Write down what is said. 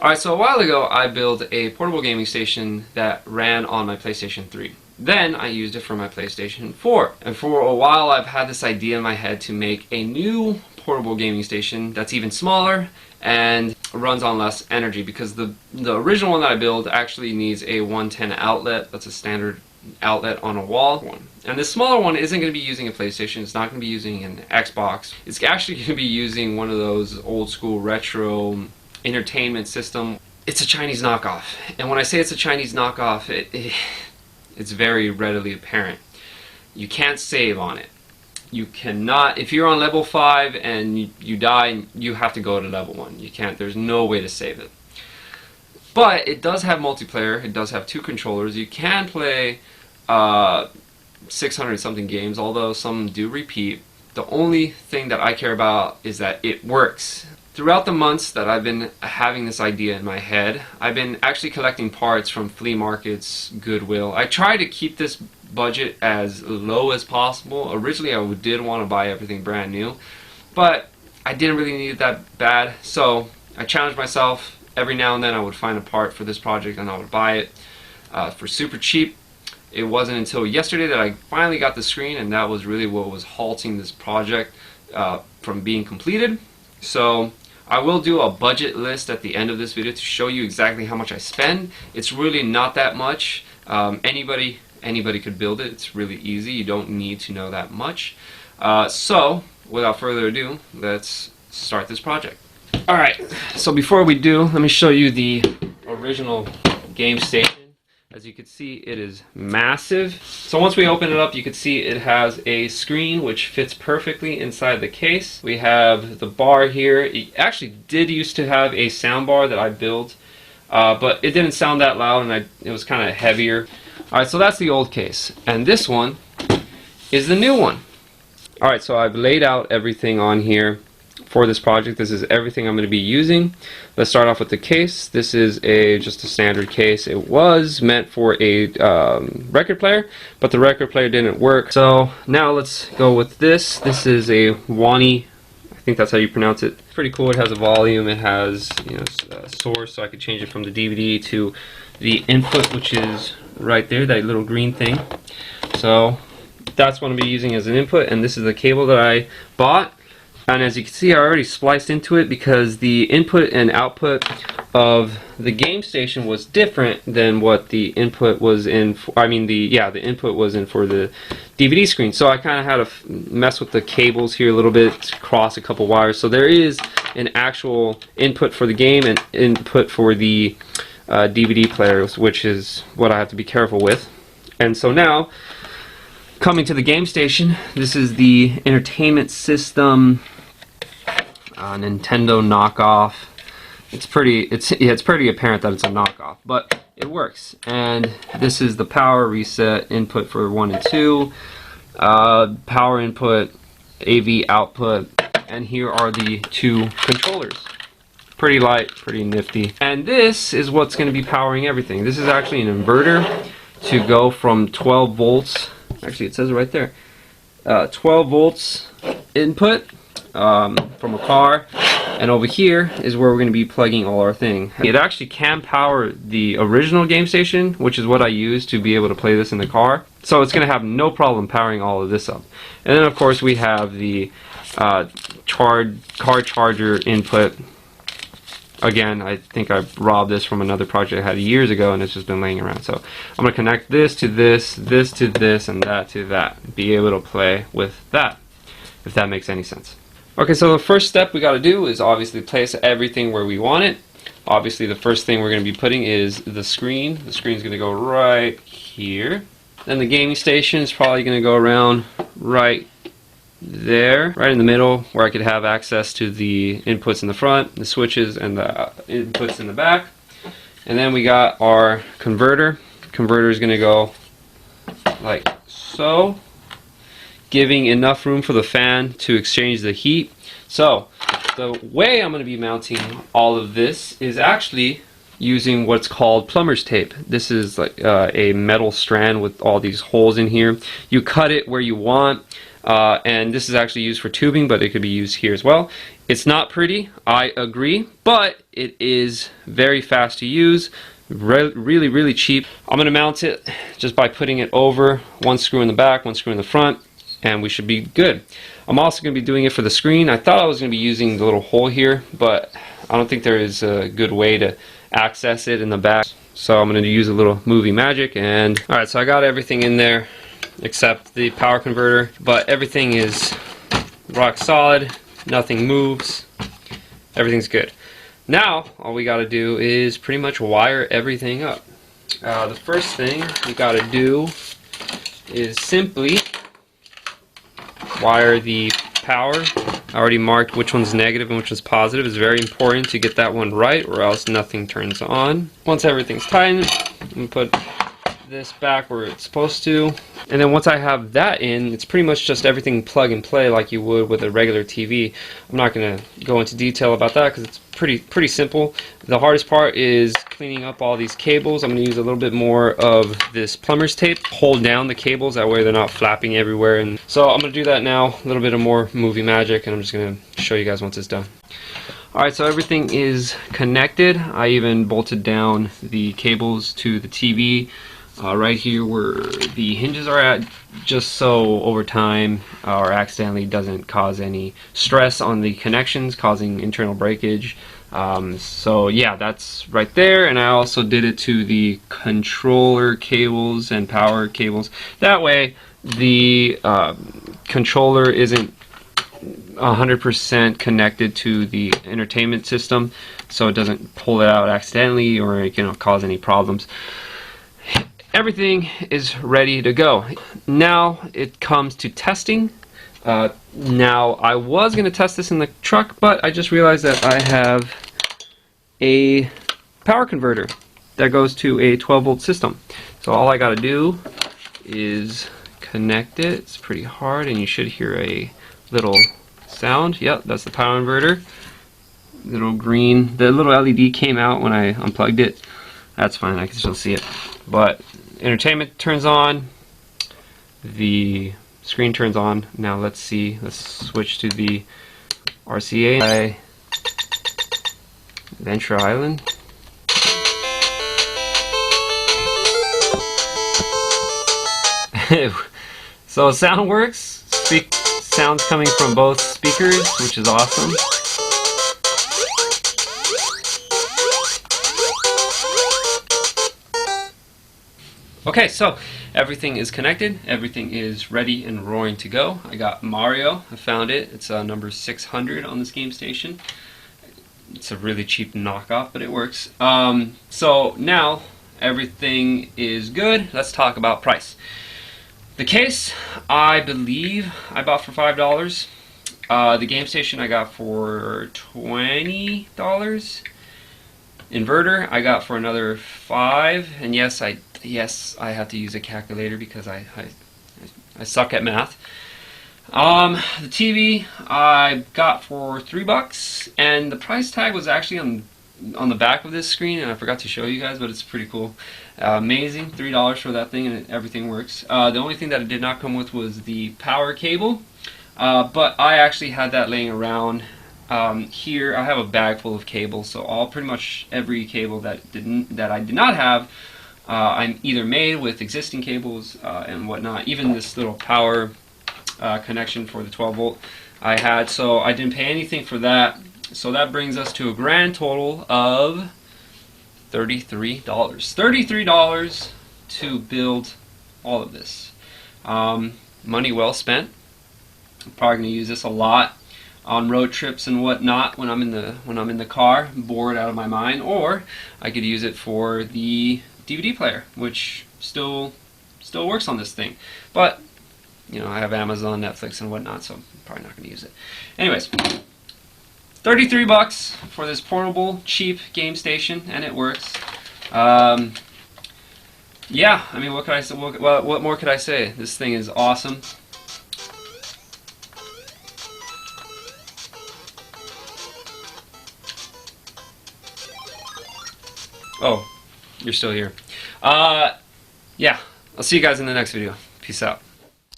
Alright, so a while ago I built a portable gaming station that ran on my PlayStation 3. Then I used it for my PlayStation 4. And for a while I've had this idea in my head to make a new portable gaming station that's even smaller and runs on less energy, because the original one that I built actually needs a 110 outlet. That's a standard outlet on a wall. And this smaller one isn't going to be using a PlayStation, it's not going to be using an Xbox. It's actually going to be using one of those old school retro entertainment system. It's a Chinese knockoff, and when I say it's a Chinese knockoff, it's very readily apparent. You can't save on it. You cannot, if you're on level 5 and you die, you have to go to level 1. You can't, there's no way to save it. But it does have multiplayer, it does have 2 controllers. You can play 600 something games, although some do repeat. The only thing that I care about is that it works. Throughout the months that I've been having this idea in my head, I've been actually collecting parts from flea markets, Goodwill. I try to keep this budget as low as possible. Originally I did want to buy everything brand new, but I didn't really need it that bad, so I challenged myself. Every now and then I would find a part for this project and I would buy it for super cheap. It wasn't until yesterday that I finally got the screen, and that was really what was halting this project from being completed. So I will do a budget list at the end of this video to show you exactly how much I spend. It's really not that much. Anybody could build it. It's really easy. You don't need to know that much. So without further ado, let's start this project. Alright, so before we do, let me show you the original game station. As you can see, it is massive. So once we open it up, you can see it has a screen which fits perfectly inside the case. We have the bar here. It actually did used to have a sound bar that I built, but it didn't sound that loud, and it was kind of heavier. Alright, so that's the old case. And this one is the new one. Alright, so I've laid out everything on here for this project. This is everything I'm going to be using. Let's start off with the case. This is just a standard case. It was meant for a record player, but the record player didn't work. So now let's go with this. This is a Wani, I think that's how you pronounce it. It's pretty cool. It has a volume. It has, you know, a source, so I could change it from the DVD to the input, which is right there, that little green thing. So that's what I'm going to be using as an input, and this is the cable that I bought. And as you can see, I already spliced into it because the input and output of the game station was different than what the input was in for, the input was in for the DVD screen. So I kind of had to mess with the cables here a little bit, cross a couple wires. So there is an actual input for the game and input for the DVD players, which is what I have to be careful with. And so now, coming to the game station, this is the entertainment system, Nintendo knockoff. It's pretty apparent that it's a knockoff, but it works. And this is the power reset input for 1 and 2, power input, AV output, and here are the 2 controllers. Pretty light, pretty nifty. And this is what's going to be powering everything. This is actually an inverter to go from 12 volts. Actually, it says it right there. 12 volts input from a car, and over here is where we're going to be plugging all our thing. It actually can power the original game station, which is what I use to be able to play this in the car. So it's going to have no problem powering all of this up. And then of course we have the car charger input. Again, I think I robbed this from another project I had years ago, and it's just been laying around. So I'm going to connect this to this, this to this, and that to that. Be able to play with that, if that makes any sense. Okay, so the first step we got to do is obviously place everything where we want it. Obviously the first thing we're going to be putting is the screen. The screen's going to go right here. Then the gaming station is probably going to go around right there, right in the middle, where I could have access to the inputs in the front, the switches, and the inputs in the back. And then we got our converter. Converter is going to go like so, giving enough room for the fan to exchange the heat. So the way I'm going to be mounting all of this is actually using what's called plumber's tape. This is like a metal strand with all these holes in here. You cut it where you want. And this is actually used for tubing, but it could be used here as well. It's not pretty, I agree, but it is very fast to use, really, really cheap. I'm going to mount it just by putting it over, one screw in the back, one screw in the front, and we should be good. I'm also going to be doing it for the screen. I thought I was going to be using the little hole here, but I don't think there is a good way to access it in the back. So I'm going to use a little movie magic. And alright, so I got everything in there except the power converter, but everything is rock solid, nothing moves, everything's good. Now all we got to do is pretty much wire everything up. The first thing we got to do is simply wire the power. I already marked which one's negative and which one's positive. It's very important to get that one right, or else nothing turns on. Once everything's tightened, I'm going to put this back where it's supposed to. And then once I have that in, it's pretty much just everything plug and play like you would with a regular TV. I'm not going to go into detail about that because it's pretty simple. The hardest part is cleaning up all these cables. I'm going to use a little bit more of this plumber's tape. Hold down the cables, that way they're not flapping everywhere. And so I'm going to do that now, a little bit of more movie magic, and I'm just going to show you guys once it's done. Alright, so everything is connected. I even bolted down the cables to the TV. Right here where the hinges are at, just so over time or accidentally doesn't cause any stress on the connections, causing internal breakage. So yeah, that's right there. And I also did it to the controller cables and power cables. That way the controller isn't 100% connected to the entertainment system, so it doesn't pull it out accidentally or cause any problems. Everything is ready to go. Now it comes to testing. Now I was going to test this in the truck, but I just realized that I have a power converter that goes to a 12-volt system. So all I got to do is connect it. It's pretty hard, and you should hear a little sound. Yep, that's the power inverter. Little green, the little LED came out when I unplugged it. That's fine, I can still see it. But entertainment turns on, the screen turns on. Now let's see, let's switch to the RCA. Venture Island. So sound works, sounds coming from both speakers, which is awesome. Okay, so everything is connected, everything is ready and roaring to go. I got Mario, I found it. It's number 600 on this game station. It's a really cheap knockoff, but it works. So now everything is good. Let's talk about price. The case, I believe I bought for $5. The game station I got for $20. Inverter I got for another $5. And yes, I have to use a calculator because I suck at math. The TV I got for $3, and the price tag was actually on the back of this screen, and I forgot to show you guys, but it's pretty cool. Amazing, $3 for that thing, and everything works. The only thing that it did not come with was the power cable, but I actually had that laying around. Here I have a bag full of cables, so pretty much every cable that I did not have, I'm either made with existing cables and whatnot. Even this little power connection for the 12 volt I had, so I didn't pay anything for that. So that brings us to a grand total of $33. $33 to build all of this. Money well spent. I'm probably going to use this a lot on road trips and whatnot when I'm in the car, bored out of my mind, or I could use it for the DVD player, which still works on this thing. But I have Amazon, Netflix, and whatnot, so I'm probably not going to use it. Anyways, $33 for this portable, cheap game station, and it works. Yeah, I mean, what could I say? What more could I say? This thing is awesome. Oh, you're still here. Yeah, I'll see you guys in the next video. Peace out.